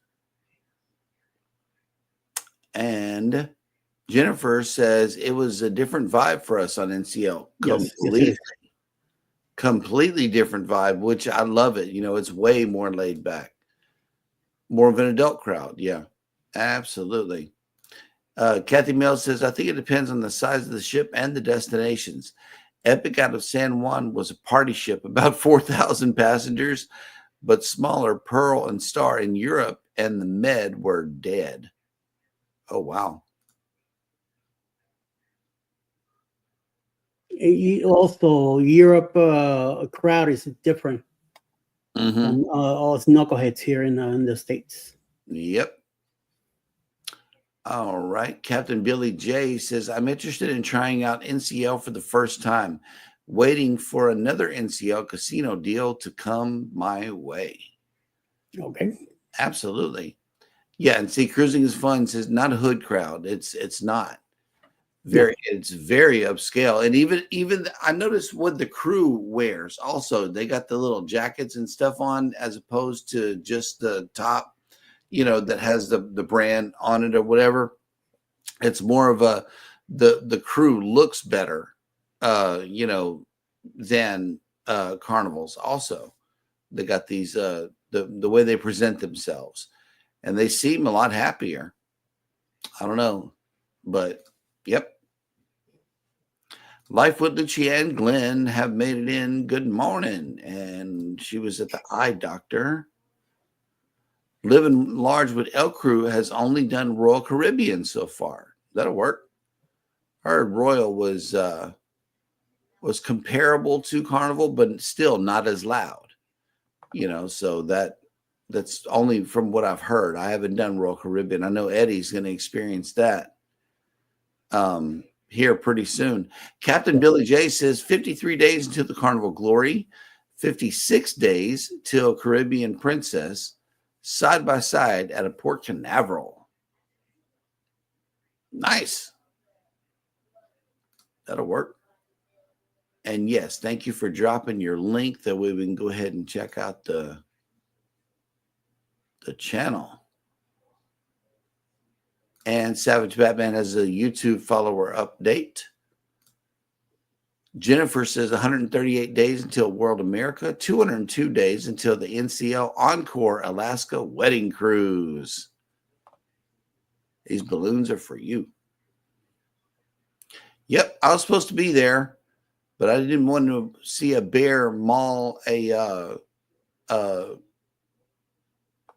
And Jennifer says it was a different vibe for us on NCL. Completely different vibe, which I love it. You know, it's way more laid back, more of an adult crowd. Yeah, absolutely. Kathy Mills says, I think it depends on the size of the ship and the destinations. Epic out of San Juan was a party ship, about 4,000 passengers, but smaller. Pearl and Star in Europe and the Med were dead. Oh, wow. Also, Europe crowd is different from all knuckleheads here in the States. Yep. All right. Captain Billy J says, I'm interested in trying out NCL for the first time, waiting for another NCL casino deal to come my way. Okay. Absolutely. Yeah. And see, cruising is fun. Says not a hood crowd. It's not. It's very upscale. And even I noticed what the crew wears also. They got the little jackets and stuff on as opposed to just the top, you know, that has the brand on it or whatever. It's more of the crew looks better, you know, than Carnivals. Also, they got these the way they present themselves, and they seem a lot happier. I don't know, but yep. Life with Lucia and Glenn have made it in. Good morning, and she was at the eye doctor. Living Large with El Crew has only done Royal Caribbean so far. That'll work. I heard Royal was comparable to Carnival, but still not as loud. You know, so that's only from what I've heard. I haven't done Royal Caribbean. I know Eddie's going to experience that here pretty soon. Captain Billy J says 53 days until the Carnival Glory, 56 days till Caribbean Princess, side by side at a Port Canaveral. Nice. That'll work. And yes, thank you for dropping your link. That way we can go ahead and check out the channel. And Savage Batman has a YouTube follower update. Jennifer says 138 days until World America, 202 days until the NCL Encore Alaska Wedding Cruise. These balloons are for you. Yep, I was supposed to be there, but I didn't want to see a bear maul a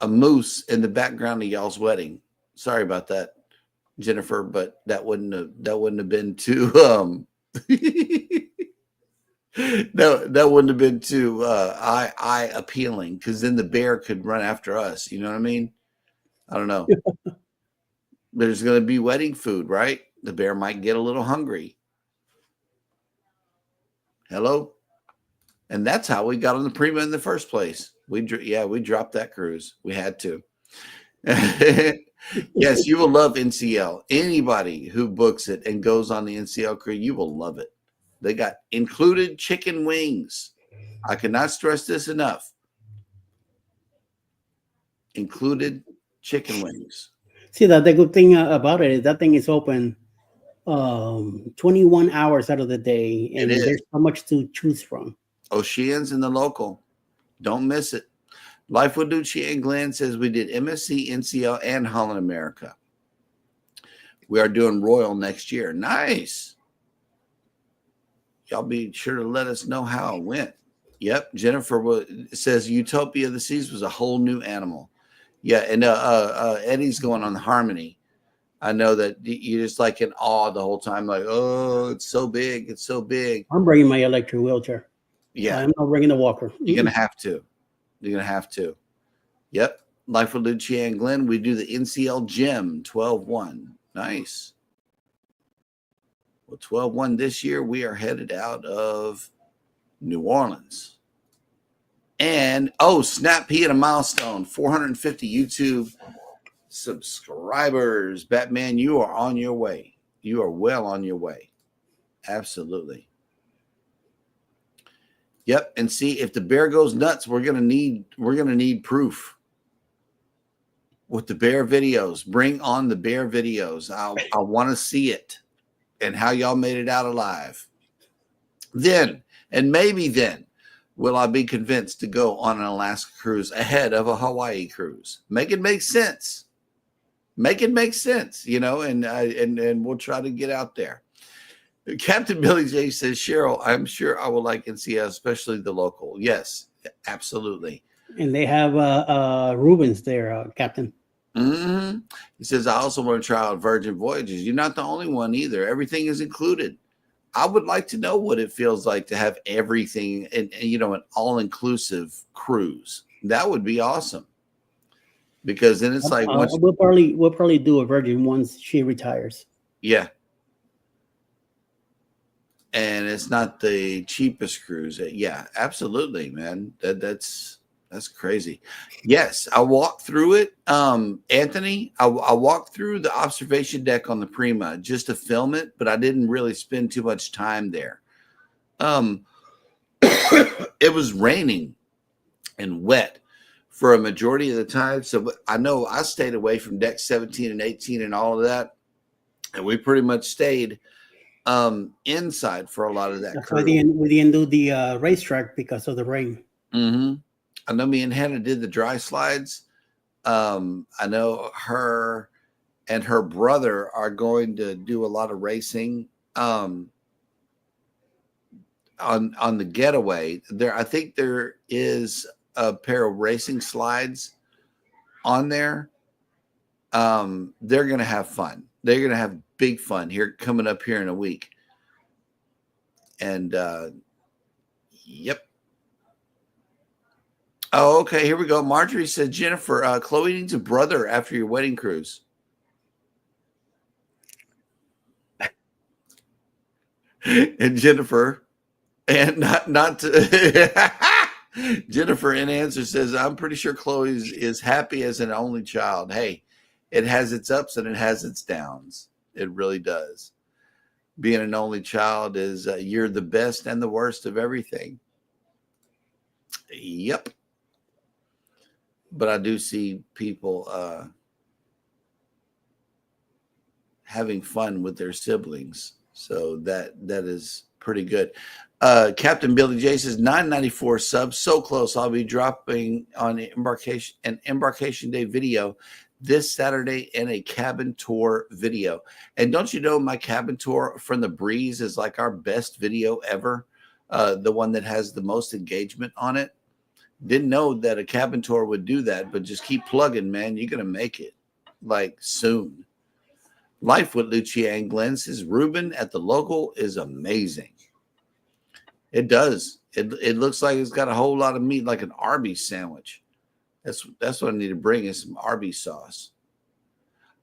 moose in the background of y'all's wedding. Sorry about that, Jennifer, but that wouldn't have been too no, that wouldn't have been too eye appealing, because then the bear could run after us. You know what I mean? I don't know. There's going to be wedding food, right? The bear might get a little hungry. Hello? And that's how we got on the Prima in the first place. We dropped that cruise. We had to. Yes, you will love NCL. Anybody who books it and goes on the NCL cruise, you will love it. They got included chicken wings. I cannot stress this enough. Included chicken wings. See, the good thing about it is that thing is open 21 hours out of the day, and there's so much to choose from. Oceans in the local. Don't miss it. Life with Lucia and Glenn says we did MSC, NCL, and Holland America. We are doing Royal next year. Nice. Y'all be sure to let us know how it went. Yep. Jennifer says Utopia of the Seas was a whole new animal. Yeah. And Eddie's going on the Harmony. I know that you're just like in awe the whole time. Like, oh, it's so big. It's so big. I'm bringing my electric wheelchair. Yeah. I'm not bringing the walker. You're going to have to. You're going to have to. Yep. Life with Lucia and Glenn. We do the NCL Gem 12-1. Nice. Well, 12-1 this year. We are headed out of New Orleans. And, snap P at a milestone. 450 YouTube subscribers. Batman, you are on your way. You are well on your way. Absolutely. Yep. And see, if the bear goes nuts, we're gonna need proof with the bear videos. Bring on the bear videos. I want to see it and how y'all made it out alive. Then, and maybe then, will I be convinced to go on an Alaska cruise ahead of a Hawaii cruise? Make it make sense. Make it make sense, and we'll try to get out there. Captain Billy J says, Cheryl, I'm sure I will like NCS, especially the local. Yes, absolutely. And they have Rubens there, Captain. Mm-hmm. He says, I also want to try out Virgin Voyages. You're not the only one either. Everything is included. I would like to know what it feels like to have everything in, an all-inclusive cruise. That would be awesome. Because then it's like we'll probably do a Virgin once she retires. Yeah. And it's not the cheapest cruise. Yeah, absolutely, man. That's crazy. Yes, I walked through it. Anthony, I walked through the observation deck on the Prima just to film it, but I didn't really spend too much time there. It was raining and wet for a majority of the time. So I know I stayed away from deck 17 and 18 and all of that. And we pretty much stayed inside for a lot of that. That's why we didn't do the racetrack because of the rain. Mm-hmm. I know me and Hannah did the dry slides. I know her and her brother are going to do a lot of racing on the getaway. I think there is a pair of racing slides on there. They're going to have fun. They're going to have big fun here coming up here in a week. And yep. Oh, okay. Here we go. Marjorie said, Jennifer, Chloe needs a brother after your wedding cruise. And Jennifer, and not to Jennifer in answer says, I'm pretty sure Chloe is happy as an only child. Hey, it has its ups and it has its downs. It really does. Being an only child is you're the best and the worst of everything. Yep. But I do see people having fun with their siblings. So that is pretty good. Captain Billy J says 994 subs. So close. I'll be dropping on an embarkation day video this Saturday and a cabin tour video. And don't you know my cabin tour from the breeze is like our best video ever. The one that has the most engagement on it. Didn't know that a cabin tour would do that, but just keep plugging, man. You're going to make it like soon. Life with Lucia and Glenn says Reuben at the local is amazing. It does. It looks like it's got a whole lot of meat, like an Arby's sandwich. That's what I need to bring is some Arby's sauce.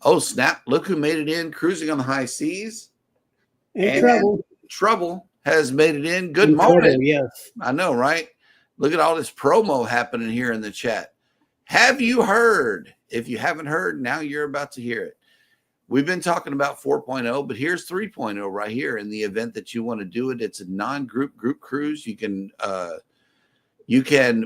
Oh, snap. Look who made it in, cruising on the high seas. And trouble. Trouble. has made it in. Good Incredible, morning. yes. I know, right? Look at all this promo happening here in the chat. Have you heard? If you haven't heard, now you're about to hear it. We've been talking about 4.0, but here's 3.0 right here. In the event that you want to do it, it's a non-group group cruise. You can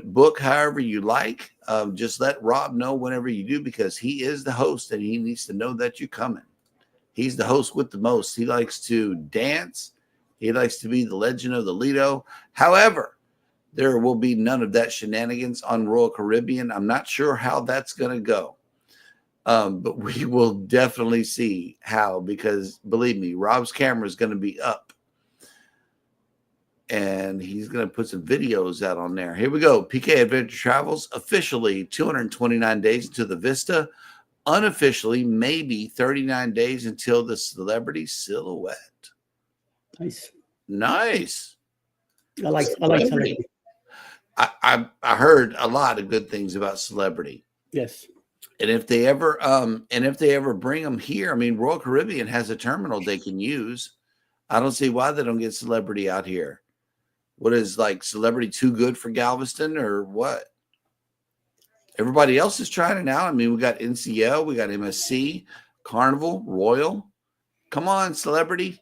book however you like. Just let Rob know whenever you do, because he is the host and he needs to know that you're coming. He's the host with the most. He likes to dance. He likes to be the legend of the Lido. However, there will be none of that shenanigans on Royal Caribbean. I'm not sure how that's going to go. But we will definitely see how, because believe me, Rob's camera is going to be up. And he's going to put some videos out on there. Here we go. PK Adventure Travels, officially 229 days into the Vista. Unofficially, maybe 39 days until the Celebrity Silhouette. Nice. Nice. I like Celebrity. I heard a lot of good things about Celebrity. Yes. And if they ever bring them here, I mean, Royal Caribbean has a terminal they can use. I don't see why they don't get Celebrity out here. What is, like, Celebrity too good for Galveston or what? Everybody else is trying it out. I mean, we got NCL, we got MSC, Carnival, Royal. Come on, Celebrity.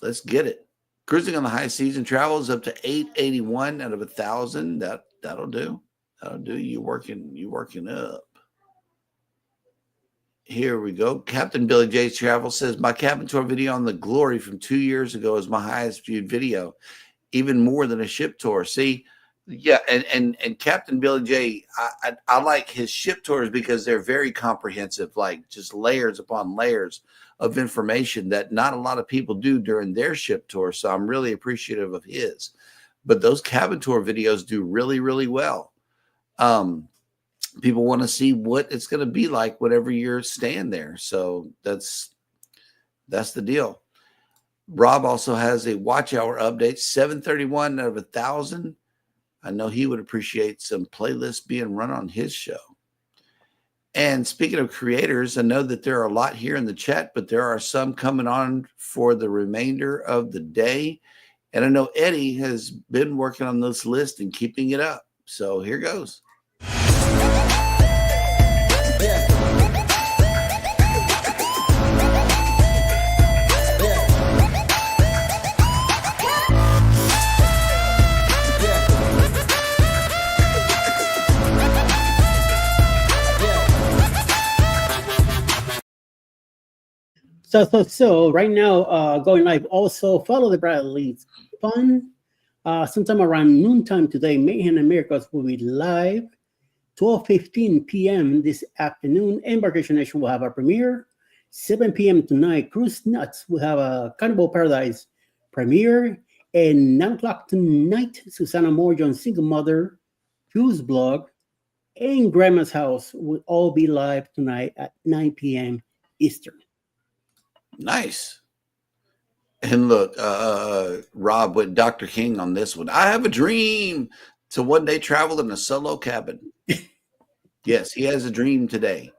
Let's get it. Cruising on the high seas and travels up to 881 out of 1,000. That'll do. That'll do. You working up. Here we go. Captain Billy J's Travel says, my cabin tour video on the Glory from 2 years ago is my highest viewed video, even more than a ship tour. See, yeah, and Captain Billy J, I like his ship tours because they're very comprehensive, like just layers upon layers of information that not a lot of people do during their ship tour. So I'm really appreciative of his. But those cabin tour videos do really, really well. People want to see what it's going to be like whenever you're staying there. So that's the deal. Rob also has a watch hour update, 731 out of 1,000. I know he would appreciate some playlists being run on his show. And speaking of creators, I know that there are a lot here in the chat, but there are some coming on for the remainder of the day. And I know Eddie has been working on this list and keeping it up. So here goes. So right now, going live. Also, follow the Bradley's Fun. Sometime around noontime today, Mayhem Americas will be live. 12:15 p.m. this afternoon, Embarkation Nation will have a premiere. 7 p.m. tonight, Cruise Nuts will have a Cannibal Paradise premiere. And 9 o'clock tonight, Susanna Moore, John's single mother, Fuse blog, and Grandma's House will all be live tonight at 9 p.m. Eastern. Nice. And look, Rob with Dr. King on this one. I have a dream to one day travel in a solo cabin. Yes, he has a dream today.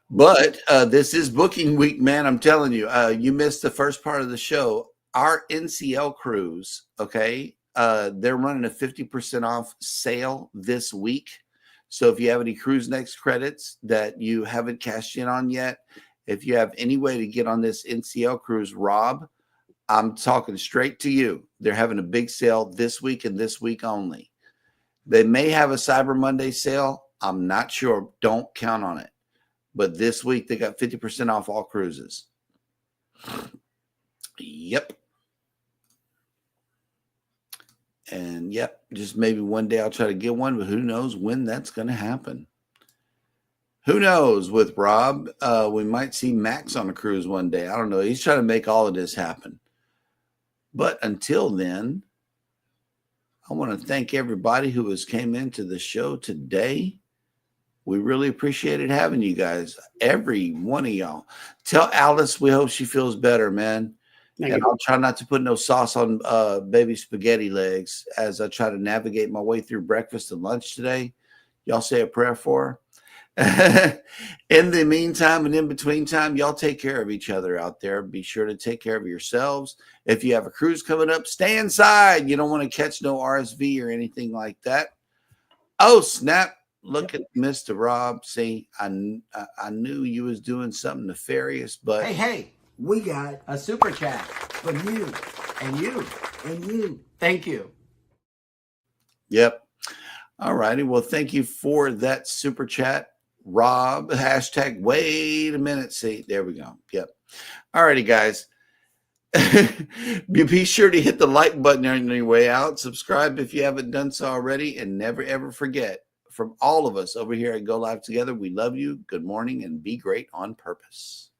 But this is booking week, man. I'm telling you, you missed the first part of the show. Our NCL cruise, okay, they're running a 50% off sale this week. So if you have any Cruise Next credits that you haven't cashed in on yet, if you have any way to get on this NCL cruise, Rob, I'm talking straight to you. They're having a big sale this week and this week only. They may have a Cyber Monday sale. I'm not sure. Don't count on it. But this week, they got 50% off all cruises. Yep. And yep, just maybe one day I'll try to get one, but who knows when that's going to happen. Who knows with Rob? We might see Max on a cruise one day. I don't know. He's trying to make all of this happen. But until then, I want to thank everybody who has came into the show today. We really appreciated having you guys, every one of y'all. Tell Alice we hope she feels better, man. And I'll try not to put no sauce on baby spaghetti legs as I try to navigate my way through breakfast and lunch today. Y'all say a prayer for her. In the meantime and in between time, y'all take care of each other out there. Be sure to take care of yourselves. If you have a cruise coming up, stay inside. You don't want to catch no RSV or anything like that. Oh, snap. Look at Mr. Rob. See, I knew you was doing something nefarious, but Hey, we got a super chat from you and you and you. Thank you. yep. All righty. Well, thank you for that super chat, Rob. Hashtag wait a minute. See, there we go. Yep. All righty, guys. Be sure to hit the like button on your way out. Subscribe if you haven't done so already. And never, ever forget, from all of us over here at Go Live Together, we love you. Good morning and be great on purpose.